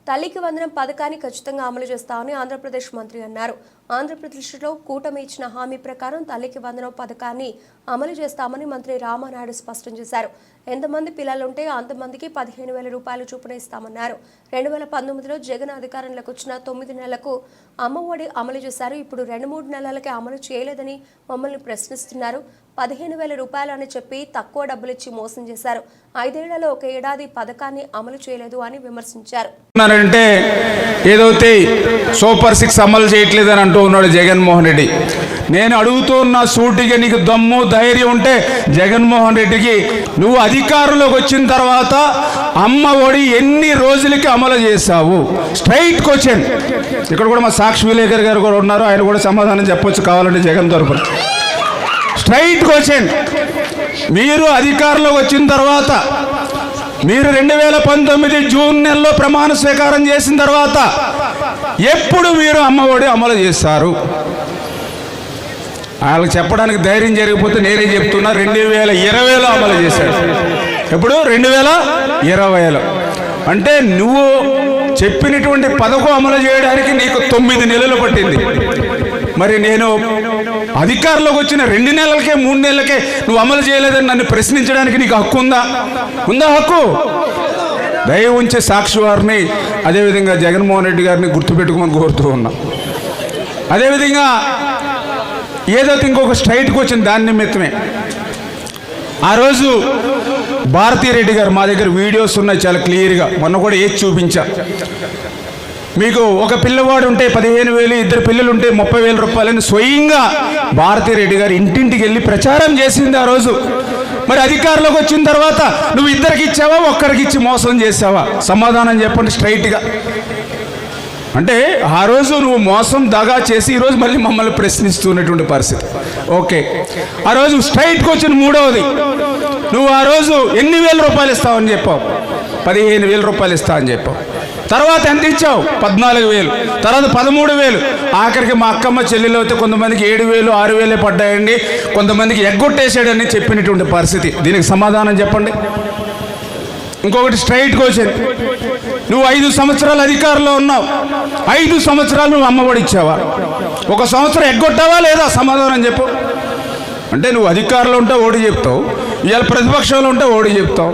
తల్లికి వందనం పథకాన్ని ఖచ్చితంగా అమలు చేస్తామని ఆంధ్రప్రదేశ్ మంత్రి అన్నారు. ఆంధ్రప్రదేశ్లో కూటమి ఇచ్చిన హామీ ప్రకారం తల్లికి వందనం పథకాన్ని అమలు చేస్తామని మంత్రి రామానాయుడు స్పష్టం చేశారు. ఎంతమంది పిల్లలుంటే అంతమందికి 15,000 రూపాయలు చొప్పున ఇస్తామన్నారు. 2019లో జగన్ అధికారంలోకి వచ్చిన 9 నెలలకు అమ్మఒడి అమలు చేశారు. ఇప్పుడు 2-3 నెలలకే అమలు చేయలేదని మమ్మల్ని ప్రశ్నిస్తున్నారు. 15,000 రూపాయలు అని చెప్పి తక్కువ డబ్బులిచ్చి మోసం చేశారు. 5 ఏళ్లలో ఒక ఏడాది పథకాన్ని అమలు చేయలేదు అని విమర్శించారు. అంటే ఏదైతే సూపర్ 6 అమలు చేయట్లేదని అంటూ ఉన్నాడు జగన్మోహన్ రెడ్డి. నేను అడుగుతున్న సూటిగా నీకు దమ్ము ధైర్యం ఉంటే జగన్మోహన్ రెడ్డికి నువ్వు అధికారంలోకి వచ్చిన తర్వాత అమ్మ ఒడి ఎన్ని రోజులకి అమలు చేశావు? Straight question. ఇక్కడ కూడా మా సాక్షి విలేకర్ గారు కూడా ఉన్నారు, ఆయన కూడా సమాధానం చెప్పొచ్చు కావాలంటే జగన్ తరపున. Straight question. మీరు అధికారంలోకి వచ్చిన తర్వాత మీరు 2019 జూన్ నెలలో ప్రమాణ స్వీకారం చేసిన తర్వాత ఎప్పుడు మీరు అమ్మఒడి అమలు చేస్తారు? వాళ్ళకి చెప్పడానికి ధైర్యం జరిగిపోతే నేనే చెప్తున్నా, 2020లో అమలు చేశాడు. ఎప్పుడు? 2020లో. అంటే నువ్వు చెప్పినటువంటి పథకం అమలు చేయడానికి నీకు 9 నెలలు పట్టింది. మరి నేను అధికారంలోకి వచ్చిన 2 నెలలకే 3 నెలలకే నువ్వు అమలు చేయలేదని నన్ను ప్రశ్నించడానికి నీకు హక్కు ఉందా? హక్కు? దయ ఉంచే సాక్షి వారిని అదేవిధంగా జగన్మోహన్ రెడ్డి గారిని గుర్తుపెట్టుకోమని కోరుతూ ఉన్నా. అదేవిధంగా ఏదైతే ఇంకొక స్ట్రైట్కి వచ్చింది దాని నిమిత్తమే ఆ రోజు భారతీరెడ్డి గారు మా దగ్గర వీడియోస్ ఉన్నాయి చాలా క్లియర్గా, మొన్న కూడా ఏది చూపించా. మీకు ఒక పిల్లవాడు ఉంటే 15,000, 2 పిల్లలు ఉంటే 30,000 రూపాయలని స్వయంగా భారతీరెడ్డి గారు ఇంటింటికి వెళ్ళి ప్రచారం చేసింది ఆ రోజు. మరి అధికారంలోకి వచ్చిన తర్వాత నువ్వు 2కి ఇచ్చావా, 1కి ఇచ్చి మోసం చేసావా? సమాధానం చెప్పండి స్ట్రైట్గా. అంటే ఆ రోజు నువ్వు మోసం దగా చేసి ఈరోజు మళ్ళీ మమ్మల్ని ప్రశ్నిస్తున్నటువంటి పరిస్థితి. ఓకే, ఆ రోజు స్ట్రైట్కి వచ్చిన 3వది, నువ్వు ఆ రోజు ఎన్ని వేల రూపాయలు ఇస్తావని చెప్పావు? 15,000 రూపాయలు ఇస్తా అని చెప్పావు. తర్వాత ఎంత ఇచ్చావు? 14,000. తర్వాత 13,000. ఆఖరికి మా అక్కమ్మ చెల్లెలు అయితే కొంతమందికి 7,000, 6,000 పడ్డాయండి, కొంతమందికి ఎగ్గొట్టేసాడని చెప్పినటువంటి పరిస్థితి. దీనికి సమాధానం చెప్పండి. ఇంకొకటి స్ట్రైట్ క్వశ్చన్. నువ్వు 5 సంవత్సరాలు అధికారంలో ఉన్నావు, 5 సంవత్సరాలు నువ్వు అమ్మఒడి ఇచ్చావా? 1 సంవత్సరం ఎగ్గొట్టావా లేదా? సమాధానం చెప్పు. అంటే నువ్వు అధికారంలో ఉంటే ఓడి చెప్తావు, ఇవాళ ప్రతిపక్షంలో ఉంటే ఓడి చెప్తావు.